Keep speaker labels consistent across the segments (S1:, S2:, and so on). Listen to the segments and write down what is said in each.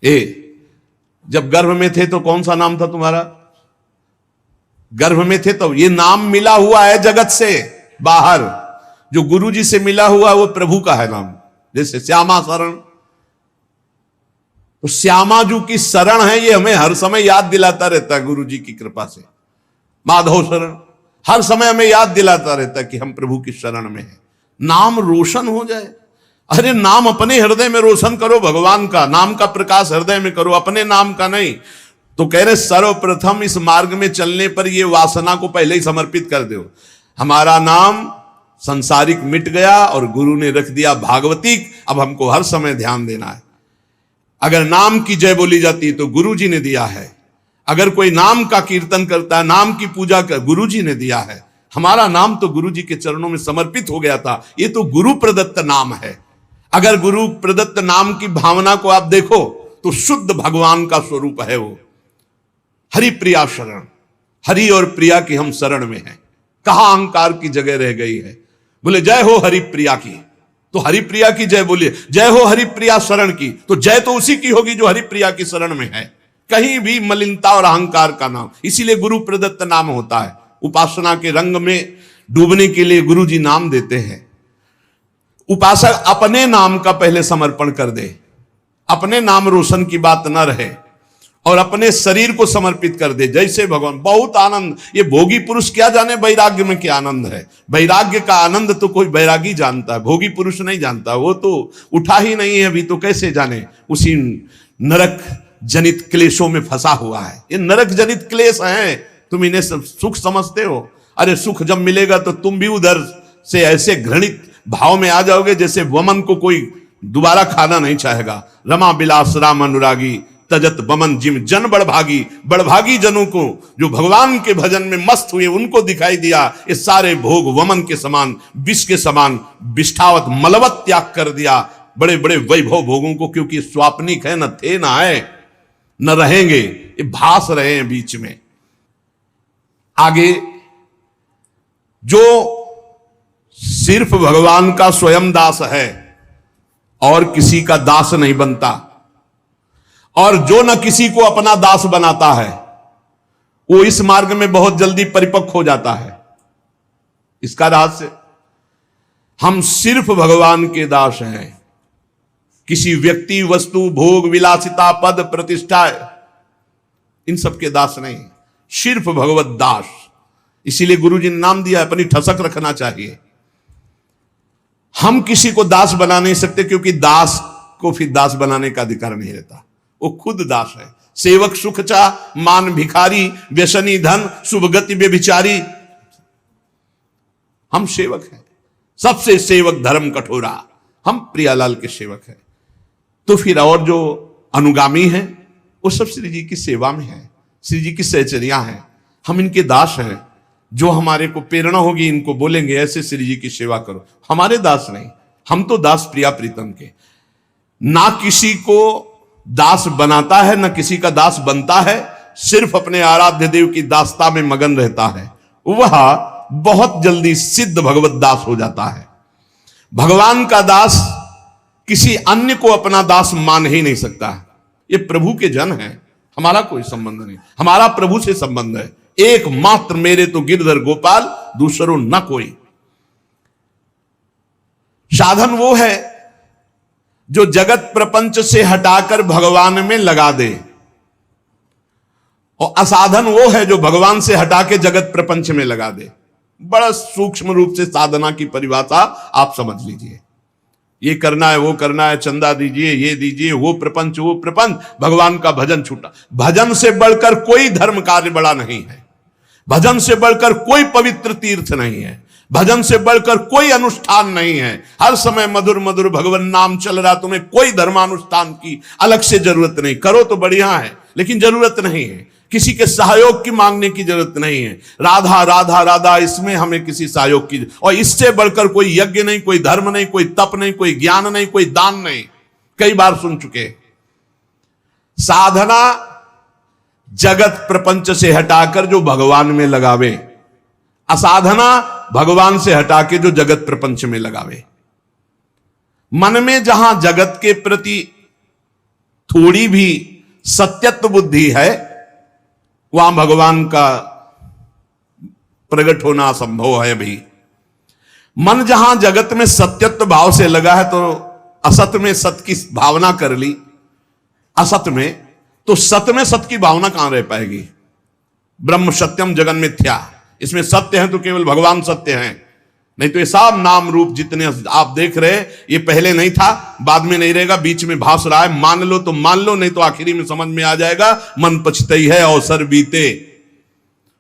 S1: ए, जब गर्भ में थे तो कौन सा नाम था तुम्हारा? गर्भ में थे तो ये नाम मिला हुआ है जगत से बाहर। जो गुरु जी से मिला हुआ वो प्रभु का है नाम। जैसे श्यामा शरण, तो श्यामा जी की शरण है, ये हमें हर समय याद दिलाता रहता है गुरु जी की कृपा से। माधव शरण हर समय हमें याद दिलाता रहता है कि हम प्रभु की शरण में हैं। नाम रोशन हो जाए। अरे नाम अपने हृदय में रोशन करो, भगवान का नाम का प्रकाश हृदय में करो, अपने नाम का नहीं। तो कह रहे सर्वप्रथम इस मार्ग में चलने पर ये वासना को पहले ही समर्पित कर दो। हमारा नाम संसारिक मिट गया और गुरु ने रख दिया भागवतिक। अब हमको हर समय ध्यान देना है। अगर नाम की जय बोली जाती है तो गुरु जी ने दिया है। अगर कोई नाम का कीर्तन करता है, नाम की पूजा कर, गुरु जी ने दिया है। हमारा नाम तो गुरु जी के चरणों में समर्पित हो गया था। ये तो गुरु प्रदत्त नाम है। अगर गुरु प्रदत्त नाम की भावना को आप देखो तो शुद्ध भगवान का स्वरूप है वो। हरि प्रिया शरण, हरि और प्रिया की हम शरण में हैं। कहां अहंकार की जगह रह गई है। बोले जय हो हरि प्रिया की, तो हरि प्रिया की जय बोलिए। जय हो हरि प्रिया शरण की, तो जय तो उसी की होगी जो हरि प्रिया की शरण में है। कहीं भी मलिनता और अहंकार का नाम, इसीलिए गुरु प्रदत्त नाम होता है। उपासना के रंग में डूबने के लिए गुरु जी नाम देते हैं। उपासक अपने नाम का पहले समर्पण कर दे, अपने नाम रोशन की बात न रहे और अपने शरीर को समर्पित कर दे। जैसे भगवान, बहुत आनंद। ये भोगी पुरुष क्या जाने वैराग्य में क्या आनंद है। वैराग्य का आनंद तो कोई वैरागी जानता है, भोगी पुरुष नहीं जानता। वो तो उठा ही नहीं है अभी, तो कैसे जाने। उसी नरक जनित क्लेशों में फंसा हुआ है। ये नरक जनित क्लेश हैं, तुम इन्हें सुख समझते हो। अरे सुख जब मिलेगा तो तुम भी उधर से ऐसे घृणित भाव में आ जाओगे जैसे वमन को कोई दोबारा खाना नहीं चाहेगा। रमा बिलास राम अनुरागी, तजत बमन जिम जन बड़भागी। बड़भागी जनों को जो भगवान के भजन में मस्त हुए उनको दिखाई दिया ये सारे भोग वमन के समान, विष के समान विष्ठावत मलवत त्याग कर दिया। बड़े बड़े वैभव भोगों को, क्योंकि स्वाप्निक है, न थे न आए न रहेंगे, ये भास रहे हैं बीच में। आगे जो सिर्फ भगवान का स्वयं दास है और किसी का दास नहीं बनता, और जो न किसी को अपना दास बनाता है, वो इस मार्ग में बहुत जल्दी परिपक्व हो जाता है। इसका रहस्य, हम सिर्फ भगवान के दास हैं। किसी व्यक्ति, वस्तु, भोग, विलासिता, पद, प्रतिष्ठा, इन सब के दास नहीं, सिर्फ भगवत दास। इसीलिए गुरु जी ने नाम दिया, अपनी ठसक रखना चाहिए। हम किसी को दास बना नहीं सकते, क्योंकि दास को फिर दास बनाने का अधिकार नहीं रहता। वो खुद दास है। सेवक सुख चा, मान भिखारी, व्यसनी धन, शुभ गति व्यभिचारी। हम सेवक हैं, सबसे सेवक धर्म कठोरा। हम प्रियालाल के सेवक हैं। तो फिर और जो अनुगामी हैं वो सब श्री जी की सेवा में है, श्री जी की सहचर्या हैं। हम इनके दास हैं। जो हमारे को प्रेरणा होगी इनको बोलेंगे ऐसे श्री जी की सेवा करो। हमारे दास नहीं, हम तो दास प्रिया प्रीतम के। ना किसी को दास बनाता है, न किसी का दास बनता है, सिर्फ अपने आराध्य देव की दासता में मगन रहता है। वह बहुत जल्दी सिद्ध भगवत दास हो जाता है। भगवान का दास किसी अन्य को अपना दास मान ही नहीं सकता है। ये प्रभु के जन हैं, हमारा कोई संबंध नहीं। हमारा प्रभु से संबंध है। एकमात्र मेरे तो गिरधर गोपाल, दूसरों न कोई। साधन वो है जो जगत प्रपंच से हटाकर भगवान में लगा दे, और असाधन वो है जो भगवान से हटा के जगत प्रपंच में लगा दे। बड़ा सूक्ष्म रूप से साधना की परिभाषा आप समझ लीजिए। ये करना है, वो करना है, चंदा दीजिए, ये दीजिए, वो प्रपंच, वो प्रपंच, भगवान का भजन छूटा। भजन से बढ़कर कोई धर्म कार्य बड़ा नहीं है। भजन से बढ़कर कोई पवित्र तीर्थ नहीं है। भजन से बढ़कर कोई अनुष्ठान नहीं है। हर समय मधुर मधुर भगवान नाम चल रहा, तुम्हें कोई धर्मानुष्ठान की अलग से जरूरत नहीं। करो तो बढ़िया है, लेकिन जरूरत नहीं है। किसी के सहयोग की मांगने की जरूरत नहीं है। राधा राधा राधा, इसमें हमें किसी सहयोग की, और इससे बढ़कर कोई यज्ञ नहीं, कोई धर्म नहीं, कोई तप नहीं, कोई ज्ञान नहीं, कोई दान नहीं। कई बार सुन चुके। साधना जगत प्रपंच से हटाकर जो भगवान में लगावे, असाधना भगवान से हटा के जो जगत प्रपंच में लगावे। मन में जहां जगत के प्रति थोड़ी भी सत्यत्व बुद्धि है, वहां भगवान का प्रकट होना असंभव है। भी मन जहां जगत में सत्यत्व भाव से लगा है, तो असत में सत की भावना कर ली, असत में, तो सत में सत की भावना कहां रह पाएगी। ब्रह्म सत्यम जगन मिथ्या, इसमें सत्य है तो केवल भगवान सत्य हैं, नहीं तो ये सब नाम रूप जितने आप देख रहे हैं, ये पहले नहीं था, बाद में नहीं रहेगा, बीच में भास रहा है। मान लो तो मान लो, नहीं तो आखिरी में समझ में आ जाएगा। मन पछतई है अवसर बीते,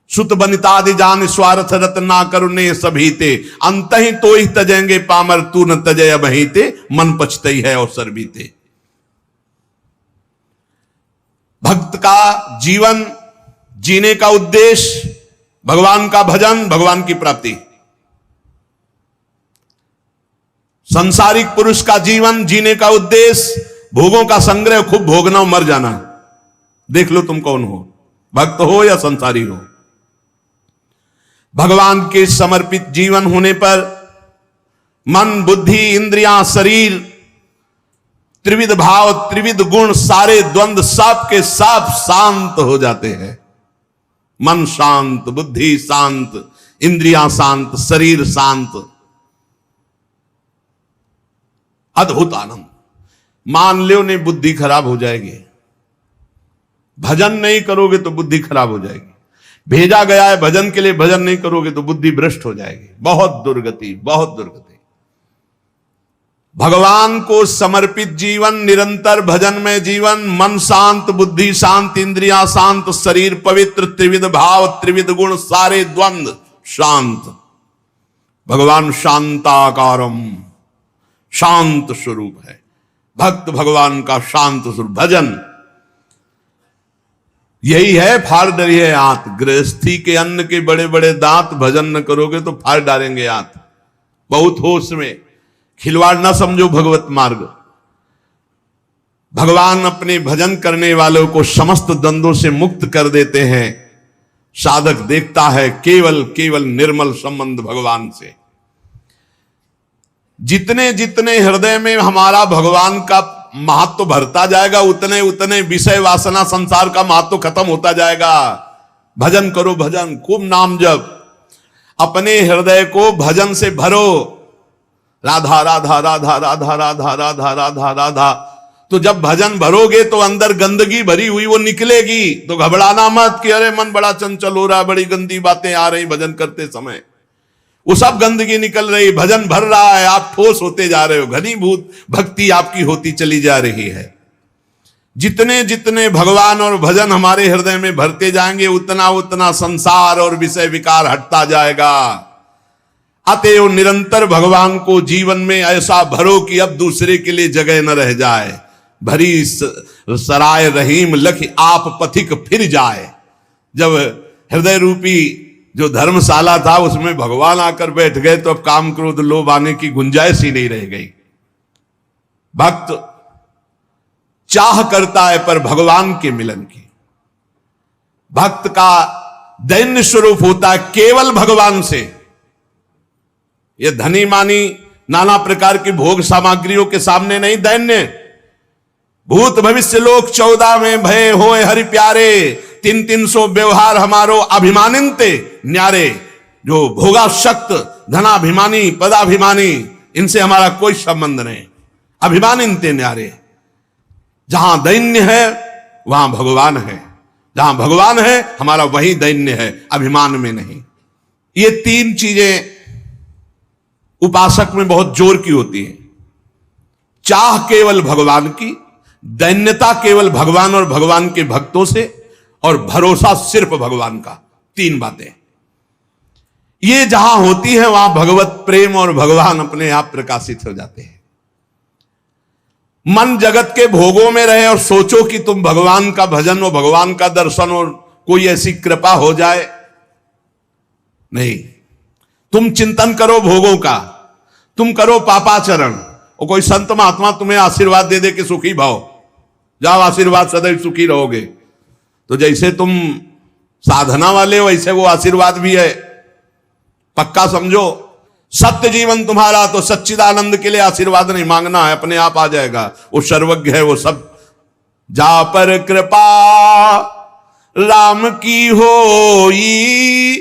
S1: सुत बनितादि जान स्वार्थ रत ना करुणे सभीते, अंत ही तो ही तजेंगे पामर तू न तजय बहीते, मन पछतई है अवसर बीते। भक्त का जीवन जीने का उद्देश्य भगवान का भजन, भगवान की प्राप्ति। संसारिक पुरुष का जीवन जीने का उद्देश्य भोगों का संग्रह, खूब भोगना, मर जाना। देख लो तुम कौन हो, भक्त हो या संसारी हो। भगवान के समर्पित जीवन होने पर मन, बुद्धि, इंद्रियां, शरीर, त्रिविध भाव, त्रिविध गुण, सारे द्वंद्व सब के सब शांत हो जाते हैं। मन शांत, बुद्धि शांत, इंद्रियां शांत, शरीर शांत, अद्भुत आनंद। मान लो ने बुद्धि खराब हो जाएगी, भजन नहीं करोगे तो बुद्धि खराब हो जाएगी। भेजा गया है भजन के लिए, भजन नहीं करोगे तो बुद्धि भ्रष्ट हो जाएगी। बहुत दुर्गति, बहुत दुर्गति। भगवान को समर्पित जीवन, निरंतर भजन में जीवन, मन शांत, बुद्धि शांत, इंद्रियां शांत, शरीर पवित्र, त्रिविध भाव, त्रिविध गुण, सारे द्वंद्व शांत। भगवान शांताकारम, शांत स्वरूप है। भक्त भगवान का शांत स्वरूप। भजन यही है, फाड़ डरी है आंत। गृहस्थी के अन्न के बड़े बड़े दांत, भजन न करोगे तो फाड़ डालेंगे आंत। बहुत होश में, खिलवाड़ ना समझो भगवत मार्ग। भगवान अपने भजन करने वालों को समस्त द्वंद्वों से मुक्त कर देते हैं। साधक देखता है केवल केवल निर्मल संबंध भगवान से। जितने जितने हृदय में हमारा भगवान का महत्व भरता जाएगा, उतने उतने विषय वासना संसार का महत्व खत्म होता जाएगा। भजन करो, भजन, खूब नाम जप, अपने हृदय को भजन से भरो। राधा राधा राधा राधा राधा राधा राधा राधा। तो जब भजन भरोगे तो अंदर गंदगी भरी हुई वो निकलेगी। तो घबराना मत कि अरे मन बड़ा चंचल हो रहा, बड़ी गंदी बातें आ रही भजन करते समय। वो सब गंदगी निकल रही, भजन भर रहा है, आप ठोस होते जा रहे हो, घनीभूत भक्ति आपकी होती चली जा रही है। जितने जितने भगवान और भजन हमारे हृदय में भरते जाएंगे, उतना उतना संसार और विषय विकार हटता जाएगा। अतएव निरंतर भगवान को जीवन में ऐसा भरो कि अब दूसरे के लिए जगह न रह जाए। भरी सराय रहीम लख आप पथिक फिर जाए। जब हृदय रूपी जो धर्मशाला था उसमें भगवान आकर बैठ गए तो अब काम क्रोध लोभ आने की गुंजाइश ही नहीं रह गई। भक्त चाह करता है पर भगवान के मिलन की। भक्त का दैन्य स्वरूप होता है केवल भगवान से। यह धनी मानी नाना प्रकार की भोग सामग्रियों के सामने नहीं दैन्य। भूत भविष्य लोक 14 में भय होए हरि प्यारे, 300 व्यवहार हमारो अभिमानिनते न्यारे। जो भोगाशक्त, धनाभिमानी, पदाभिमानी, इनसे हमारा कोई संबंध नहीं। अभिमानिनते न्यारे। जहां दैन्य है वहां भगवान है, जहां भगवान है हमारा वही दैन्य है, अभिमान में नहीं। ये तीन चीजें उपासक में बहुत जोर की होती है। चाह केवल भगवान की, दैन्यता केवल भगवान और भगवान के भक्तों से, और भरोसा सिर्फ भगवान का। तीन बातें ये जहां होती है वहां भगवत प्रेम और भगवान अपने आप प्रकाशित हो जाते हैं। मन जगत के भोगों में रहे और सोचो कि तुम भगवान का भजन और भगवान का दर्शन और कोई ऐसी कृपा हो जाए, नहीं। तुम चिंतन करो भोगों का, तुम करो पापाचरण, और कोई संत महात्मा तुम्हें आशीर्वाद दे दे कि सुखी भाव, जाओ आशीर्वाद सदैव सुखी रहोगे। तो जैसे तुम साधना वाले हो वैसे वो आशीर्वाद भी है, पक्का समझो। सत्य जीवन तुम्हारा तो सच्चिदानंद के लिए आशीर्वाद नहीं मांगना है, अपने आप आ जाएगा। वो सर्वज्ञ है, वो सब जा पर कृपा राम की होई,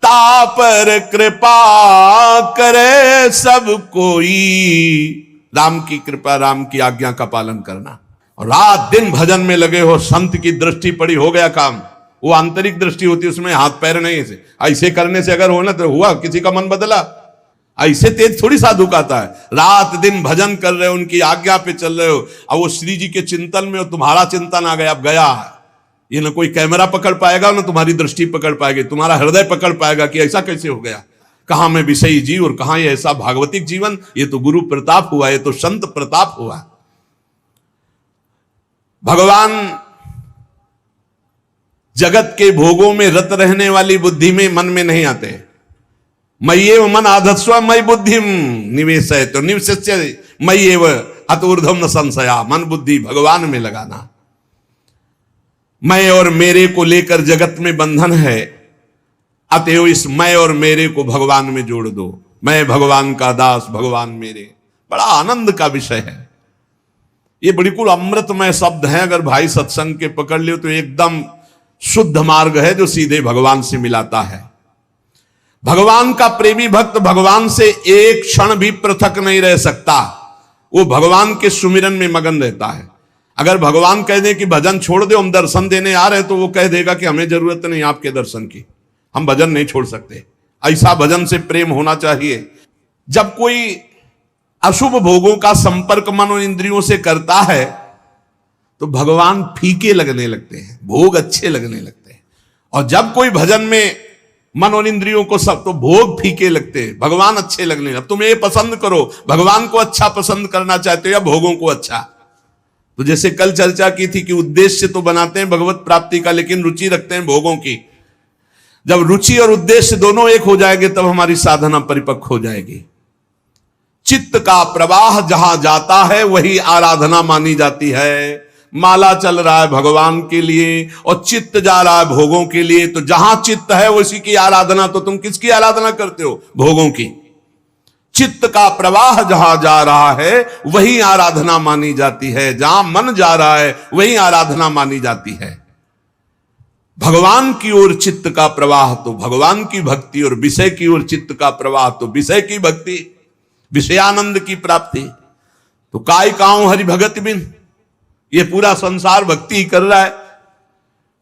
S1: ता पर कृपा करे सब कोई। राम की कृपा, राम की आज्ञा का पालन करना, और रात दिन भजन में लगे हो, संत की दृष्टि पड़ी, हो गया काम। वो आंतरिक दृष्टि होती है, उसमें हाथ पैर नहीं से ऐसे करने से अगर होना तो हुआ, किसी का मन बदला, ऐसे तेज थोड़ी साधु का आता है। रात दिन भजन कर रहे हो, उनकी आज्ञा पे चल रहे हो, अब वो श्री जी के चिंतन में हो, तुम्हारा चिंतन आ गया, अब गया। ये ना कोई कैमरा पकड़ पाएगा, ना तुम्हारी दृष्टि पकड़ पाएगी, तुम्हारा हृदय पकड़ पाएगा कि ऐसा कैसे हो गया, कहां में विषयी जीव और कहां ये ऐसा भागवतिक जीवन। ये तो गुरु प्रताप हुआ, ये तो संत प्रताप हुआ। भगवान जगत के भोगों में रत रहने वाली बुद्धि में, मन में नहीं आते। मय्येव मन आधत्स्व मयि बुद्धिम निवेशय, तो निवस्य मय्येव अतऊर्ध्वं न संशया। मन बुद्धि भगवान में लगाना। मैं और मेरे को लेकर जगत में बंधन है, अतएव इस मैं और मेरे को भगवान में जोड़ दो। मैं भगवान का दास, भगवान मेरे। बड़ा आनंद का विषय है ये, बिल्कुल अमृतमय शब्द है। अगर भाई सत्संग के पकड़ लियो तो एकदम शुद्ध मार्ग है जो सीधे भगवान से मिलाता है। भगवान का प्रेमी भक्त भगवान से एक क्षण भी पृथक नहीं रह सकता, वो भगवान के सुमिरन में मगन रहता है। अगर भगवान कह दे कि भजन छोड़ दो, हम दर्शन देने आ रहे हैं, तो वो कह देगा कि हमें जरूरत नहीं आपके दर्शन की, हम भजन नहीं छोड़ सकते। ऐसा भजन से प्रेम होना चाहिए। जब कोई अशुभ भोगों का संपर्क मन और इंद्रियों से करता है तो भगवान फीके लगने लगते हैं, भोग अच्छे लगने लगते हैं। और जब कोई भजन में मन और इंद्रियों को सब, तो भोग फीके लगते हैं, भगवान अच्छे लगने। अब तुम ये पसंद करो, भगवान को अच्छा पसंद करना चाहते हो या भोगों को अच्छा। तो जैसे कल चर्चा की थी कि उद्देश्य तो बनाते हैं भगवत प्राप्ति का, लेकिन रुचि रखते हैं भोगों की। जब रुचि और उद्देश्य दोनों एक हो जाएंगे तब हमारी साधना परिपक्व हो जाएगी। चित्त का प्रवाह जहां जाता है वही आराधना मानी जाती है। माला चल रहा है भगवान के लिए और चित्त जा रहा है भोगों के लिए, तो जहां चित्त है उसी की आराधना। तो तुम किसकी आराधना करते हो? भोगों की। चित्त का प्रवाह जहां जा रहा है वही आराधना मानी जाती है, जहां मन जा रहा है वही आराधना मानी जाती है। भगवान की ओर चित्त का प्रवाह तो भगवान की भक्ति, और विषय की ओर चित्त का प्रवाह तो विषय की भक्ति, विषयानंद की प्राप्ति। तो काय काऊं हरि भगत बिन, ये पूरा संसार भक्ति कर रहा है।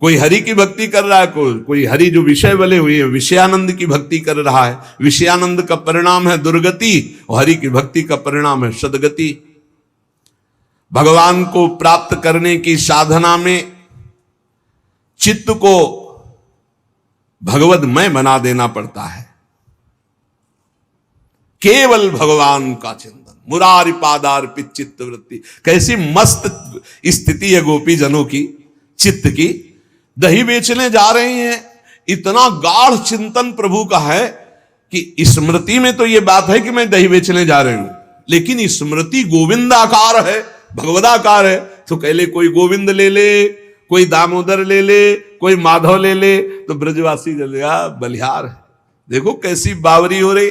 S1: कोई हरि की भक्ति कर रहा है, कोई हरि जो विषय बले हुए हैं विषयानंद की भक्ति कर रहा है। विषयानंद का परिणाम है दुर्गति और हरि की भक्ति का परिणाम है सदगति। भगवान को प्राप्त करने की साधना में चित्त को भगवदमय बना देना पड़ता है। केवल भगवान का चिंतन, मुरारी पादार्पित चित्त वृत्ति। कैसी मस्त स्थिति है गोपी जनों की चित्त की। दही बेचने जा रहे हैं, इतना गाढ़ चिंतन प्रभु का है कि स्मृति में तो यह बात है कि मैं दही बेचने जा रही हूं, लेकिन स्मृति गोविंदाकार है, भगवदाकार है। तो कह ले कोई गोविंद ले ले, कोई दामोदर ले ले, कोई माधव ले ले, तो ब्रजवासी जलेगा बलिहार है। देखो कैसी बावरी हो रही।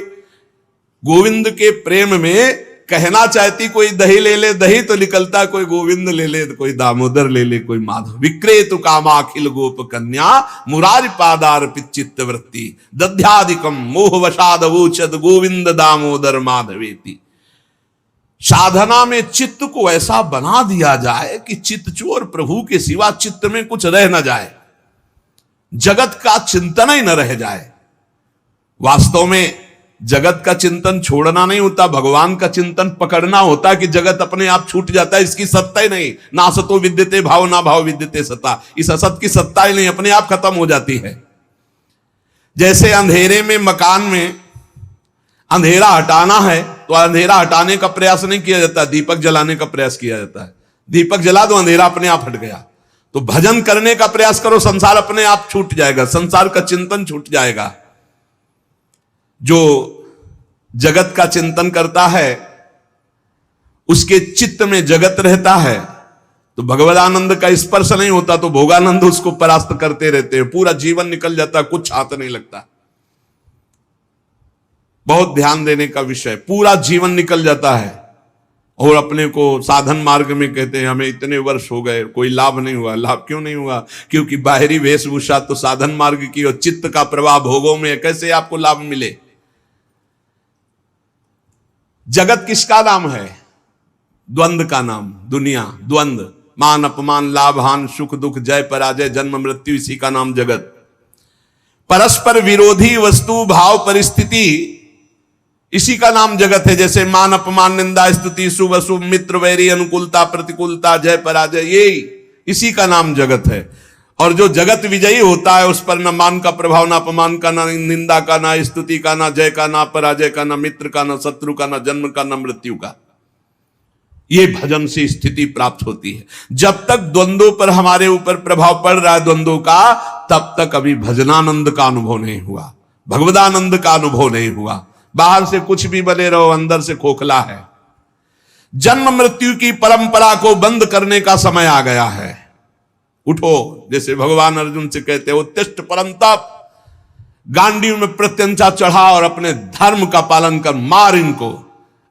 S1: गोविंद के प्रेम में कहना चाहती कोई दही ले ले, दही तो निकलता कोई गोविंद ले ले, कोई दामोदर ले ले, कोई माधव। विक्रेतु कामाखिल गोप कन्या मुरारी पादार्पित चित्त वृत्ति दध्यादिकम मोहवशाद वोचद गोविंद दामोदर माधवेति। साधना में चित्त को ऐसा बना दिया जाए कि चित्तचोर प्रभु के सिवा चित्त में कुछ रह न जाए, जगत का चिंतन ही न रह जाए। वास्तव में जगत का चिंतन छोड़ना नहीं होता, भगवान का चिंतन पकड़ना होता कि जगत अपने आप छूट जाता है, इसकी सत्ता ही नहीं। ना असतो विद्यते भाव, ना भाव विद्यते सत्ता। इस असत की सत्ता ही नहीं, अपने आप खत्म हो जाती है। जैसे अंधेरे में मकान में अंधेरा हटाना है तो अंधेरा हटाने का प्रयास नहीं किया जाता, दीपक जलाने का प्रयास किया जाता है। दीपक जला दो, अंधेरा अपने आप हट गया। तो भजन करने का प्रयास करो, संसार अपने आप छूट जाएगा, संसार का चिंतन छूट जाएगा। जो जगत का चिंतन करता है उसके चित्त में जगत रहता है, तो भगवदानंद का स्पर्श नहीं होता तो भोगानंद उसको परास्त करते रहते हैं। पूरा जीवन निकल जाता, कुछ हाथ नहीं लगता। बहुत ध्यान देने का विषय, पूरा जीवन निकल जाता है और अपने को साधन मार्ग में कहते हैं हमें इतने वर्ष हो गए, कोई लाभ नहीं हुआ। लाभ क्यों नहीं हुआ? क्योंकि बाहरी वेशभूषा तो साधन मार्ग की और चित्त का प्रवाह भोगों में, कैसे आपको लाभ मिले? जगत किसका नाम है? द्वंद्व का नाम। दुनिया द्वंद्व, मान अपमान, लाभ हान, सुख दुख, जय पराजय, जन्म मृत्यु, इसी का नाम जगत। परस्पर विरोधी वस्तु, भाव, परिस्थिति, इसी का नाम जगत है। जैसे मान अपमान, निंदा स्तुति, शुभ अशुभ, मित्र वैरी, अनुकूलता प्रतिकूलता, जय पराजय, ये इसी का नाम जगत है। और जो जगत विजयी होता है उस पर न मान का प्रभाव, ना अपमान का, ना निंदा का, ना स्तुति का, ना जय का, ना पराजय का, ना मित्र का, ना शत्रु का, ना जन्म का, ना मृत्यु का। ये भजन से स्थिति प्राप्त होती है। जब तक द्वंद्वों पर हमारे ऊपर प्रभाव पड़ रहा है द्वंद्वों का, तब तक अभी भजनानंद का अनुभव नहीं हुआ, भगवदानंद का अनुभव नहीं हुआ। बाहर से कुछ भी बने रहो, अंदर से खोखला है। जन्म मृत्यु की परंपरा को बंद करने का समय आ गया है। उठो, जैसे भगवान अर्जुन से कहते हैं उत्तिष्ठ परंतप, गांडीव में प्रत्यंचा चढ़ा और अपने धर्म का पालन कर, मार इनको।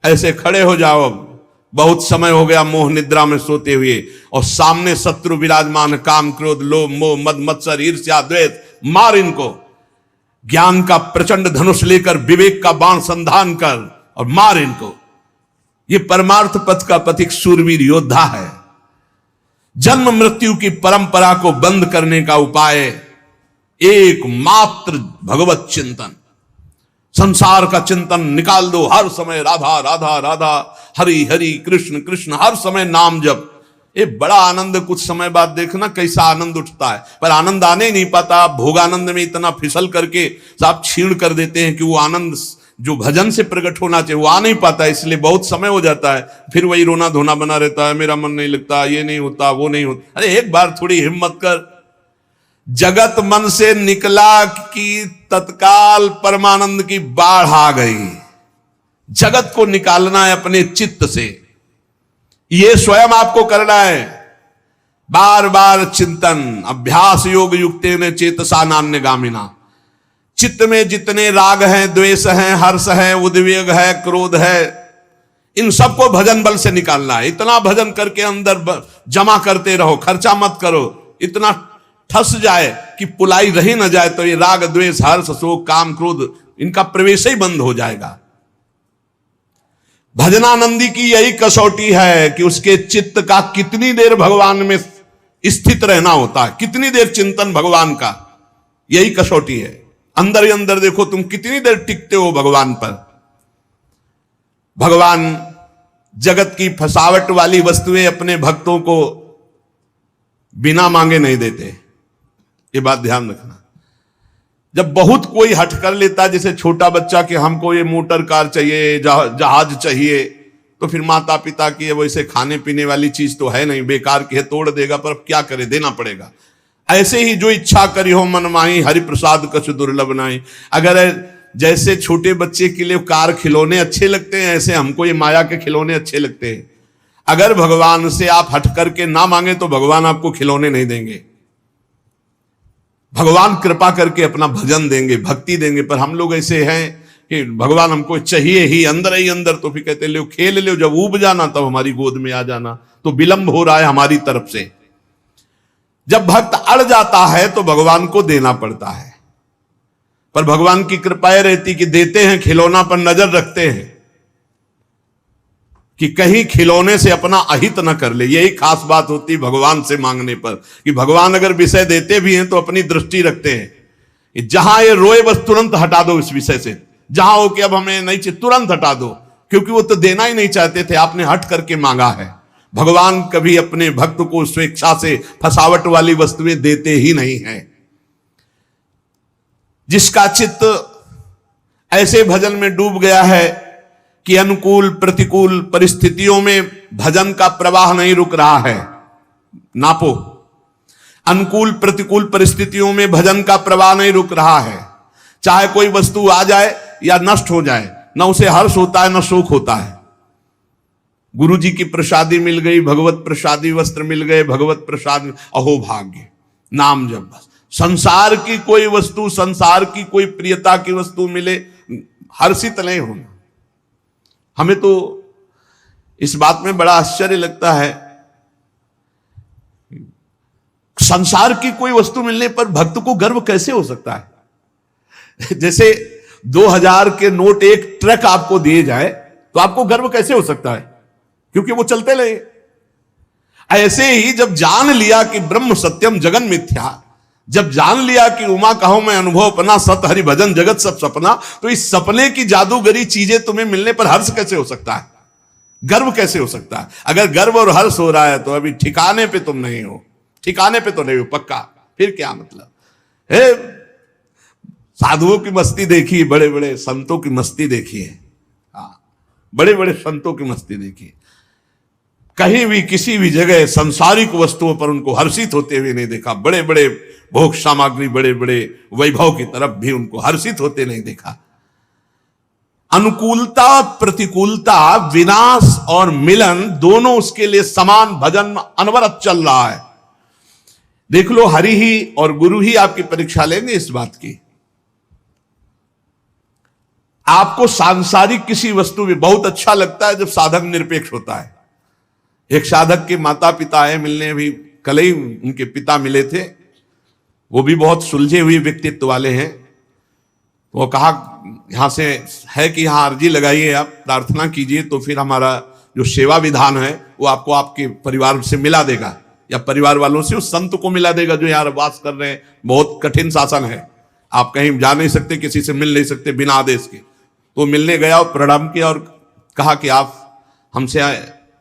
S1: ऐसे खड़े हो जाओ, बहुत समय हो गया मोह निद्रा में सोते हुए, और सामने शत्रु विराजमान, काम क्रोध लोभ मोह मद मत्सर ईर्ष्या द्वेष, मार इनको। ज्ञान का प्रचंड धनुष लेकर विवेक का बाण संधान कर और मार इनको। ये परमार्थ पथ का पथिक शूरवीर योद्धा है। जन्म मृत्यु की परंपरा को बंद करने का उपाय एकमात्र भगवत चिंतन, संसार का चिंतन निकाल दो। हर समय राधा राधा राधा, हरि हरि, कृष्ण कृष्ण, हर समय नाम जप। ये बड़ा आनंद, कुछ समय बाद देखना कैसा आनंद उठता है। पर आनंद आने नहीं पाता। आप भोगानंद में इतना फिसल करके आप छीण कर देते हैं कि वो आनंद जो भजन से प्रकट होना चाहिए वो आ नहीं पाता, इसलिए बहुत समय हो जाता है। फिर वही रोना धोना बना रहता है, मेरा मन नहीं लगता, ये नहीं होता, वो नहीं होता। अरे एक बार थोड़ी हिम्मत कर। जगत मन से निकला कि तत्काल परमानंद की बाढ़ आ गई। जगत को निकालना है अपने चित्त से, ये स्वयं आपको करना है। बार बार चिंतन, अभ्यास योग युक्तेन चेतसा नान्यगामिना। चित्त में जितने राग हैं, द्वेष हैं, हर्ष है, उद्वेग है, क्रोध है, इन सबको भजन बल से निकालना है। इतना भजन करके अंदर जमा करते रहो, खर्चा मत करो। इतना ठस जाए कि पुलाई रही न जाए, तो ये राग द्वेष हर्ष शोक काम क्रोध, इनका प्रवेश ही बंद हो जाएगा। भजनानंदी की यही कसौटी है कि उसके चित्त का कितनी देर भगवान में स्थित रहना होता है, कितनी देर चिंतन भगवान का, यही कसौटी है। अंदर ही अंदर देखो तुम कितनी देर टिकते हो भगवान पर। भगवान जगत की फसावट वाली वस्तुएं अपने भक्तों को बिना मांगे नहीं देते, ये बात ध्यान रखना। जब बहुत कोई हट कर लेता, जैसे छोटा बच्चा कि हमको ये मोटर कार चाहिए, जहाज चाहिए, तो फिर माता पिता की वैसे खाने पीने वाली चीज तो है नहीं, बेकार की है, तोड़ देगा, पर अब क्या करे, देना पड़ेगा। ऐसे ही जो इच्छा करी हो मन माही, हरि प्रसाद कछु दुर्लभ नाई। अगर जैसे छोटे बच्चे के लिए कार खिलौने अच्छे लगते हैं, ऐसे हमको ये माया के खिलौने अच्छे लगते हैं। अगर भगवान से आप हट करके ना मांगे तो भगवान आपको खिलौने नहीं देंगे, भगवान कृपा करके अपना भजन देंगे, भक्ति देंगे। पर हम लोग ऐसे हैं कि भगवान हमको चाहिए ही अंदर, तो फिर कहते लो खेल लो, जब ऊब जाना तब हमारी गोद में आ जाना। तो विलंब हो रहा है हमारी तरफ से। जब भक्त अड़ जाता है तो भगवान को देना पड़ता है, पर भगवान की कृपा रहती कि देते हैं, खिलौना पर नजर रखते हैं कि कहीं खिलौने से अपना अहित न कर ले। यही खास बात होती भगवान से मांगने पर, कि भगवान अगर विषय देते भी हैं तो अपनी दृष्टि रखते हैं कि जहां ये रोए बस तुरंत हटा दो इस विषय से, जहां हो कि अब हमें नहीं चाहिए तुरंत हटा दो, क्योंकि वो तो देना ही नहीं चाहते थे, आपने हट करके मांगा है। भगवान कभी अपने भक्त को स्वेच्छा से फसावट वाली वस्तुएं देते ही नहीं हैं। जिसका चित्त ऐसे भजन में डूब गया है कि अनुकूल प्रतिकूल परिस्थितियों में भजन का प्रवाह नहीं रुक रहा है, नापो। अनुकूल प्रतिकूल परिस्थितियों में भजन का प्रवाह नहीं रुक रहा है। चाहे कोई वस्तु आ जाए या नष्ट हो जाए, न उसे हर्ष होता है न शोक होता है। गुरु जी की प्रसादी मिल गई, भगवत प्रसादी वस्त्र मिल गए, भगवत प्रसाद, अहो भाग्य, नाम जब बस। संसार की कोई वस्तु, संसार की कोई प्रियता की वस्तु मिले, हर्षित नहीं होना। हमें तो इस बात में बड़ा आश्चर्य लगता है, संसार की कोई वस्तु मिलने पर भक्त को गर्व कैसे हो सकता है? जैसे 2000 के नोट एक ट्रक आपको दिए जाए तो आपको गर्व कैसे हो सकता है? क्योंकि वो चलते रहे। ऐसे ही जब जान लिया कि ब्रह्म सत्यम जगन मिथ्या, जब जान लिया कि उमा कहो मैं अनुभव अपना, सत हरि भजन जगत सब सपना, तो इस सपने की जादूगरी चीजें तुम्हें मिलने पर हर्ष कैसे हो सकता है? गर्व कैसे हो सकता है? अगर गर्व और हर्ष हो रहा है तो अभी ठिकाने पे तुम नहीं हो, ठिकाने पे तो नहीं हो पक्का। फिर क्या मतलब है? साधुओं की मस्ती देखिए, बड़े बड़े संतों की मस्ती देखिए, हाँ, बड़े बड़े संतों की मस्ती देखिए। कहीं भी किसी भी जगह सांसारिक वस्तुओं पर उनको हर्षित होते हुए नहीं देखा। बड़े बड़े भोग सामग्री, बड़े बड़े वैभव की तरफ भी उनको हर्षित होते नहीं देखा। अनुकूलता प्रतिकूलता, विनाश और मिलन दोनों उसके लिए समान भजन अनवरत चल रहा है। देख लो, हरि ही और गुरु ही आपकी परीक्षा लेंगे इस बात की। आपको सांसारिक किसी वस्तु में बहुत अच्छा लगता है जब साधक निरपेक्ष होता है। एक साधक के माता पिता आए मिलने, अभी कल ही उनके पिता मिले थे, वो भी बहुत सुलझे हुए व्यक्तित्व वाले हैं। वो कहा यहां से है कि यहां अर्जी लगाइए, आप प्रार्थना कीजिए तो फिर हमारा जो सेवा विधान है वो आपको आपके परिवार से मिला देगा, या परिवार वालों से उस संत को मिला देगा जो यहाँ वास कर रहे हैं। बहुत कठिन शासन है, आप कहीं जा नहीं सकते, किसी से मिल नहीं सकते बिना आदेश के। तो मिलने गया और प्रणाम किया और कहा कि आप हमसे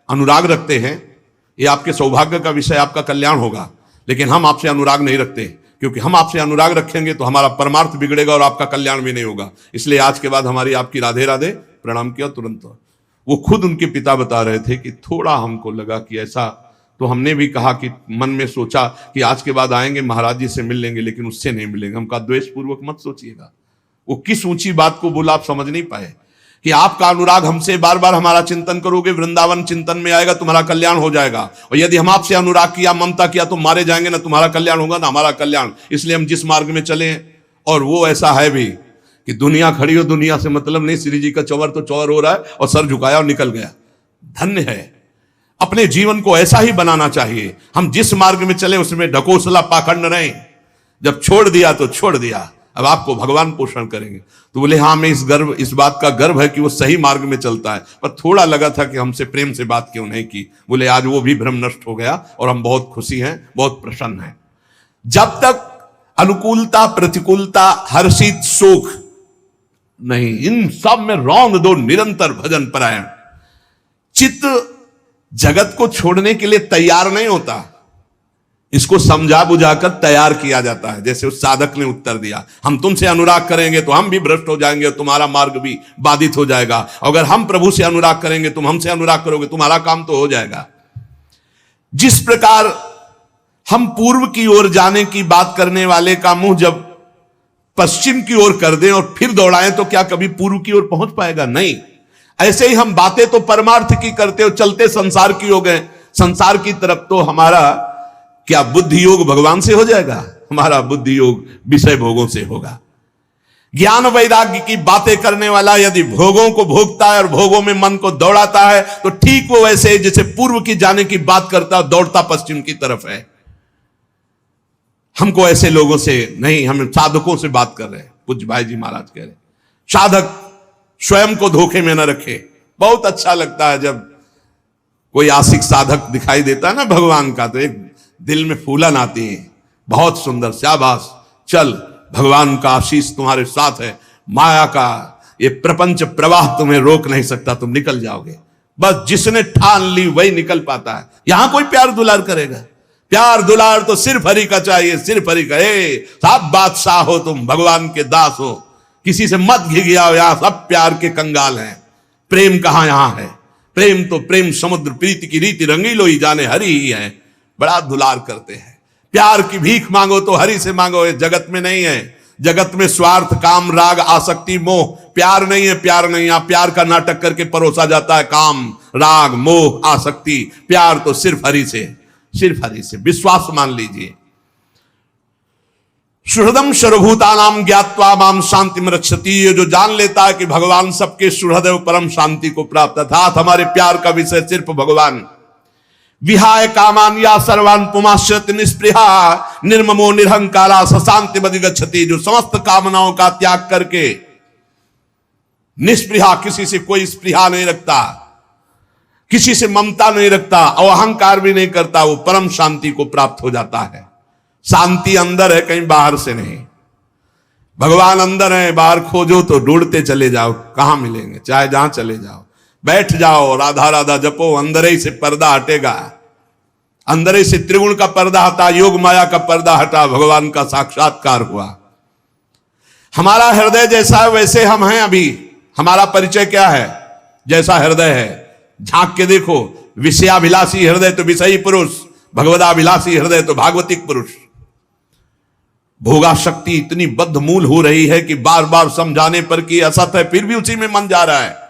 S1: अनुराग रखते हैं, ये आपके सौभाग्य का विषय, आपका कल्याण होगा, लेकिन हम आपसे अनुराग नहीं रखते, क्योंकि हम आपसे अनुराग रखेंगे तो हमारा परमार्थ बिगड़ेगा और आपका कल्याण भी नहीं होगा। इसलिए आज के बाद हमारी आपकी राधे राधे। प्रणाम किया तुरंत। वो खुद उनके पिता बता रहे थे कि थोड़ा हमको लगा कि ऐसा, तो हमने भी कहा कि मन में सोचा कि आज के बाद आएंगे महाराज जी से मिल लेंगे, लेकिन उससे नहीं मिलेंगे। हम कहा द्वेष पूर्वक मत सोचिएगा। वो किस ऊंची बात को बोला आप समझ नहीं पाए कि आपका अनुराग हमसे, बार बार हमारा चिंतन करोगे, वृंदावन चिंतन में आएगा, तुम्हारा कल्याण हो जाएगा। और यदि हम आपसे अनुराग किया, ममता किया, तो मारे जाएंगे, ना तुम्हारा कल्याण होगा ना हमारा कल्याण। इसलिए हम जिस मार्ग में चले, और वो ऐसा है भी कि दुनिया खड़ी हो, दुनिया से मतलब नहीं, श्री जी का चौवर तो चौवर हो रहा है और सर झुकाया और निकल गया। धन्य है। अपने जीवन को ऐसा ही बनाना चाहिए, हम जिस मार्ग में चले उसमें ढकोसला पाखंड नहीं। जब छोड़ दिया तो छोड़ दिया, अब आपको भगवान पोषण करेंगे। तो बोले हाँ, मैं इस बात का गर्व है कि वो सही मार्ग में चलता है, पर थोड़ा लगा था कि हमसे प्रेम से बात क्यों नहीं की। बोले आज वो भी भ्रम नष्ट हो गया और हम बहुत खुशी हैं, बहुत प्रसन्न हैं। जब तक अनुकूलता प्रतिकूलता हर्षित शोक नहीं, इन सब में रौंद दो निरंतर भजन परायण। चित्त जगत को छोड़ने के लिए तैयार नहीं होता, इसको समझा बुझाकर तैयार किया जाता है। जैसे उस साधक ने उत्तर दिया, हम तुमसे अनुराग करेंगे तो हम भी भ्रष्ट हो जाएंगे और तुम्हारा मार्ग भी बाधित हो जाएगा। अगर हम प्रभु से अनुराग करेंगे, तुम हमसे अनुराग करोगे, तुम्हारा काम तो हो जाएगा। जिस प्रकार हम पूर्व की ओर जाने की बात करने वाले का मुंह जब पश्चिम की ओर कर दें और फिर दौड़ाएं तो क्या कभी पूर्व की ओर पहुंच पाएगा? नहीं। ऐसे ही हम बातें तो परमार्थ की करते हो, चलते संसार की हो गए, संसार की तरफ, तो हमारा क्या बुद्धि योग भगवान से हो जाएगा? हमारा बुद्धि योग विषय भोगों से होगा। ज्ञान वैराग्य की बातें करने वाला यदि भोगों को भोगता है और भोगों में मन को दौड़ाता है, तो ठीक वो वैसे जैसे पूर्व की जाने की बात करता है, दौड़ता पश्चिम की तरफ है। हमको ऐसे लोगों से नहीं, हम साधकों से बात कर रहे हैं। पूज्य भाई जी महाराज कह रहे साधक स्वयं को धोखे में न रखे। बहुत अच्छा लगता है जब कोई आशिक साधक दिखाई देता है ना भगवान का, तो एक दिल में फूलन आती है, बहुत सुंदर, शाबाश, चल भगवान का आशीष तुम्हारे साथ है, माया का ये प्रपंच प्रवाह तुम्हें रोक नहीं सकता, तुम निकल जाओगे। बस जिसने ठान ली वही निकल पाता है। यहां कोई प्यार दुलार करेगा? प्यार दुलार तो सिर्फ हरि का चाहिए, सिर्फ हरि का। सब बादशाह हो तुम, भगवान के दास हो, किसी से मत घिघियाओ। यहां सब प्यार के कंगाल हैं। प्रेम कहां यहां है? प्रेम तो प्रेम समुद्र प्रीति की रीति रंगीलो ही जाने हरि ही है। बड़ा दुलार करते हैं। प्यार की भीख मांगो तो हरि से मांगो, जगत में नहीं है। जगत में स्वार्थ, काम, राग, आसक्ति, मोह, प्यार नहीं है। प्यार नहीं, यहां प्यार का नाटक करके परोसा जाता है। काम, राग, मोह, आसक्ति। प्यार तो सिर्फ हरि से, सिर्फ हरि से। विश्वास मान लीजिए। सुहृदम सर्वभूतानाम ज्ञात्वा माम शांतिम रक्षति, ये जो जान लेता है कि भगवान सबके सुहृद परम शांति को प्राप्त, अर्थात हमारे प्यार का विषय सिर्फ भगवान। विहाय कामान या सर्वान पुमाश्रित निस्पृहा निर्ममो निरहंकारा सशांति बदिगच्छति, जो समस्त कामनाओं का त्याग करके निस्पृहा, किसी से कोई स्पृहा नहीं रखता, किसी से ममता नहीं रखता और अहंकार भी नहीं करता, वो परम शांति को प्राप्त हो जाता है। शांति अंदर है, कहीं बाहर से नहीं। भगवान अंदर है, बाहर खोजो तो ढूंढते चले जाओ, कहां मिलेंगे, चाहे जहां चले जाओ। बैठ जाओ, राधा राधा जपो, अंदर ही से पर्दा हटेगा, अंदर ही से त्रिगुण का पर्दा हटा, योग माया का पर्दा हटा, भगवान का साक्षात्कार हुआ। हमारा हृदय जैसा है वैसे हम हैं। अभी हमारा परिचय क्या है? जैसा हृदय है, झांक के देखो। विषयाभिलाषी हृदय तो विषयी पुरुष, भगवदाभिलाषी हृदय तो भागवतिक पुरुष। भोगा शक्ति इतनी बद्धमूल हो रही है कि बार बार समझाने पर कि असत है, फिर भी उसी में मन जा रहा है।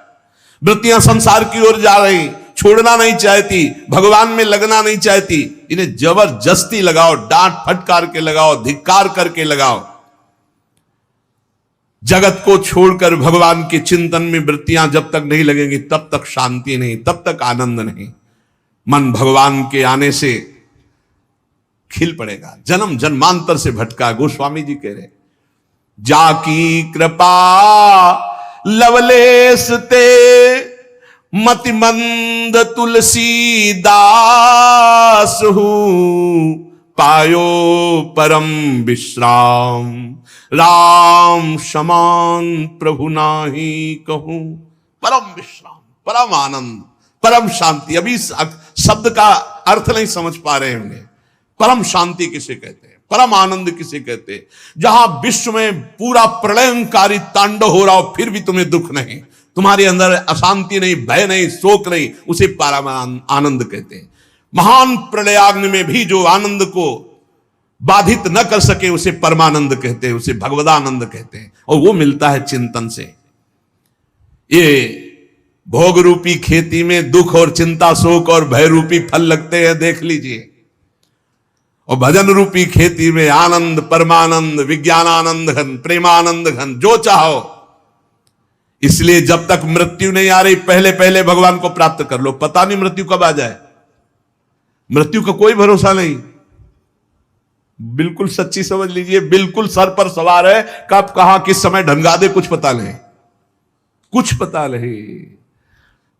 S1: वृत्तियां संसार की ओर जा रही, छोड़ना नहीं चाहती, भगवान में लगना नहीं चाहती। इन्हें जबरदस्ती लगाओ, डांट फटकार के लगाओ, धिक्कार करके लगाओ। जगत को छोड़कर भगवान के चिंतन में वृत्तियां जब तक नहीं लगेंगी तब तक शांति नहीं, तब तक आनंद नहीं। मन भगवान के आने से खिल पड़ेगा। जन्म जन्मांतर से भटका, गोस्वामी जी कह रहे, जाकी कृपा लवलेस ते मति मंद तुलसी दास हूं, पायो परम विश्राम राम समान प्रभु नाही कहूं। परम विश्राम, परम आनंद, परम शांति। अभी शब्द का अर्थ नहीं समझ पा रहे होंगे। परम शांति किसे कहते हैं, परम आनंद किसे कहते हैं? जहां विश्व में पूरा प्रलयंकारी तांडव हो रहा हो फिर भी तुम्हें दुख नहीं, तुम्हारे अंदर अशांति नहीं, भय नहीं, शोक नहीं, उसे परम आनंद कहते हैं। महान प्रलयाग्नि में भी जो आनंद को बाधित न कर सके उसे परमानंद कहते हैं, उसे भगवदानंद कहते हैं। और वो मिलता है चिंतन से। ये भोग रूपी खेती में दुख और चिंता, शोक और भय रूपी फल लगते हैं, देख लीजिए। और भजन रूपी खेती में आनंद, परमानंद, विज्ञानानंद घन, प्रेमानंद घन, जो चाहो। इसलिए जब तक मृत्यु नहीं आ रही पहले पहले भगवान को प्राप्त कर लो। पता नहीं मृत्यु कब आ जाए, मृत्यु का कोई भरोसा नहीं। बिल्कुल सच्ची समझ लीजिए, बिल्कुल सर पर सवार है, कब कहां किस समय ढंगा दे कुछ पता नहीं, कुछ पता नहीं।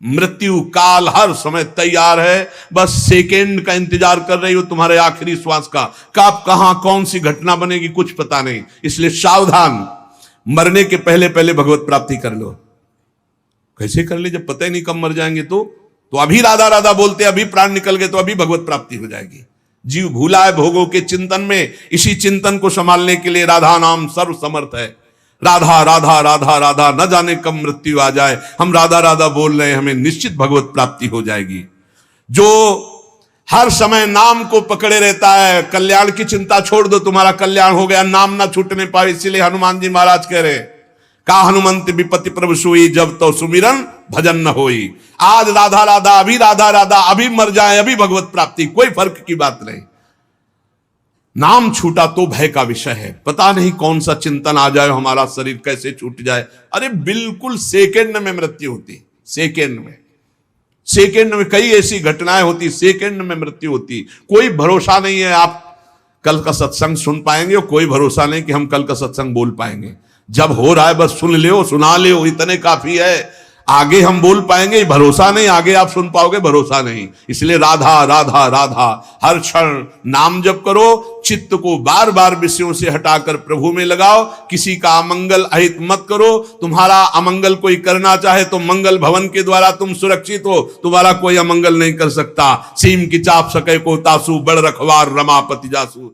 S1: मृत्यु काल हर समय तैयार है, बस सेकेंड का इंतजार कर रही हो तुम्हारे आखिरी श्वास का, कब कहां कौन सी घटना बनेगी कुछ पता नहीं। इसलिए सावधान, मरने के पहले पहले भगवत प्राप्ति कर लो। कैसे कर ली? जब पता ही नहीं कब मर जाएंगे तो अभी राधा राधा बोलते, अभी प्राण निकल गए तो अभी भगवत प्राप्ति हो जाएगी। जीव भूला है भोगों के चिंतन में। इसी चिंतन को संभालने के लिए राधा नाम सर्व समर्थ है। राधा राधा राधा राधा, न जाने कब मृत्यु आ जाए, हम राधा राधा बोल रहे हैं, हमें निश्चित भगवत प्राप्ति हो जाएगी। जो हर समय नाम को पकड़े रहता है, कल्याण की चिंता छोड़ दो, तुम्हारा कल्याण हो गया, नाम ना छूटने पाए। इसीलिए हनुमान जी महाराज कह रहे, का हनुमंत विपत्ति प्रभु सोई, जब तो सुमिरन भजन न होई। आज राधा राधा, अभी राधा राधा, अभी मर जाए अभी भगवत प्राप्ति, कोई फर्क की बात नहीं। नाम छूटा तो भय का विषय है। पता नहीं कौन सा चिंतन आ जाए, हमारा शरीर कैसे छूट जाए। अरे बिल्कुल सेकेंड में मृत्यु होती, सेकेंड में, सेकेंड में कई ऐसी घटनाएं होती, सेकेंड में मृत्यु होती। कोई भरोसा नहीं है आप कल का सत्संग सुन पाएंगे, और कोई भरोसा नहीं कि हम कल का सत्संग बोल पाएंगे। जब हो रहा है बस सुन लो, सुना लो, इतने काफी है। आगे हम बोल पाएंगे भरोसा नहीं, आगे आप सुन पाओगे भरोसा नहीं। इसलिए राधा राधा राधा, हर क्षण नाम जप करो, चित्त को बार बार विषयों से हटाकर प्रभु में लगाओ। किसी का अमंगल अहित मत करो। तुम्हारा अमंगल कोई करना चाहे तो मंगल भवन के द्वारा तुम सुरक्षित हो, तुम्हारा कोई अमंगल नहीं कर सकता। सीम की चाप सके को तासु, बड़ रखवार रमापति जासु।